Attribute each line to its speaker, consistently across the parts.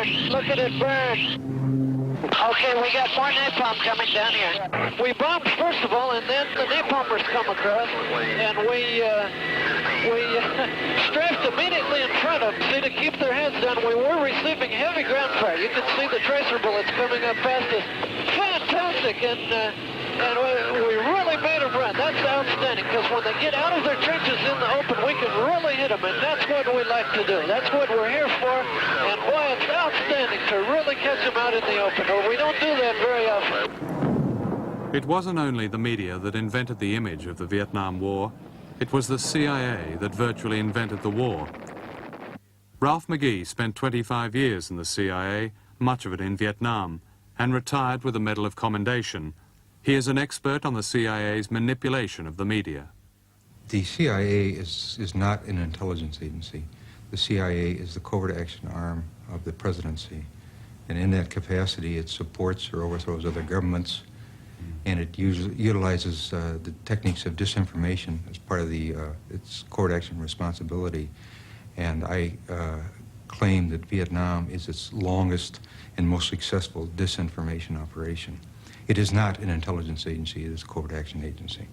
Speaker 1: burn. Look at it burn. Okay, we got more napalm coming down here. We bombed first of all, and then the napalmers come across, and we strafed immediately in front of them, see, to keep their heads down. We were receiving heavy ground fire. You can see the tracer bullets coming up past us. Fantastic, and we really made them run. That's outstanding, because when they get out of their trenches in the open, we can really hit them, and that's what we like to do. That's what we're here for, and boy, it's outstanding to really catch them out in the open, or we don't do that very often.
Speaker 2: It wasn't only the media that invented the image of the Vietnam War, it was the CIA that virtually invented the war. Ralph McGee spent 25 years in the CIA, much of it in Vietnam, and retired with a Medal of Commendation. He is an expert on the CIA's manipulation of the media.
Speaker 3: The CIA is not an intelligence agency. The CIA is the covert action arm of the presidency. And in that capacity, it supports or overthrows other governments, and it utilizes the techniques of disinformation as part of its covert action responsibility. And I claim that Vietnam is its longest and most successful disinformation operation. It is not an intelligence agency, it is a covert action agency.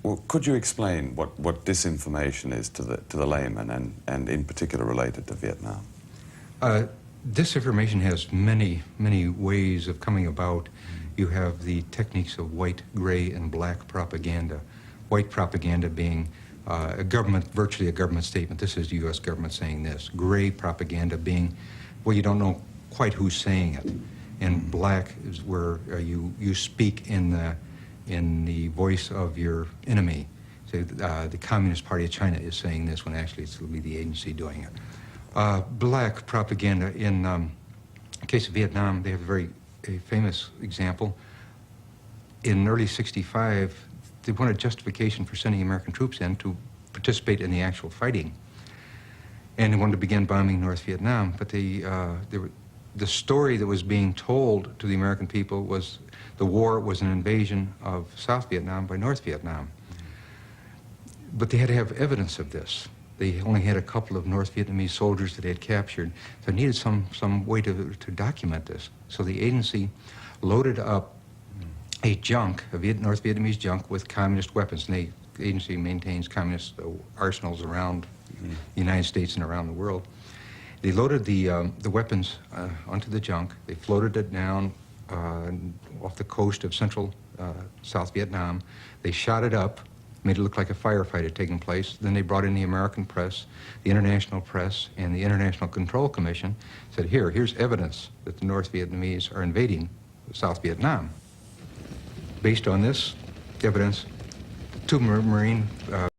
Speaker 4: Well, could you explain what disinformation is to the layman, and in particular related to Vietnam?
Speaker 3: Disinformation has many, many ways of coming about. You have the techniques of white, gray, and black propaganda. White propaganda being virtually a government statement. This is the U.S. government saying this. Gray propaganda being, well, you don't know quite who's saying it. And black is where you speak in the voice of your enemy. So the Communist Party of China is saying this when actually it's be the agency doing it. Black propaganda, in the case of Vietnam, they have a famous example. In early '65, they wanted justification for sending American troops in to participate in the actual fighting. And they wanted to begin bombing North Vietnam, but the story that was being told to the American people was the war was an invasion of South Vietnam by North Vietnam. But they had to have evidence of this. They only had a couple of North Vietnamese soldiers that they had captured. So they needed some way to document this. So the agency loaded up a North Vietnamese junk with communist weapons. And the agency maintains communist arsenals around the United States and around the world. They loaded the weapons onto the junk. They floated it down off the coast of central South Vietnam. They shot it up, made it look like a firefight had taken place. Then they brought in the American press, the international press, and the International Control Commission, said, here's evidence that the North Vietnamese are invading South Vietnam. Based on this evidence, two Marine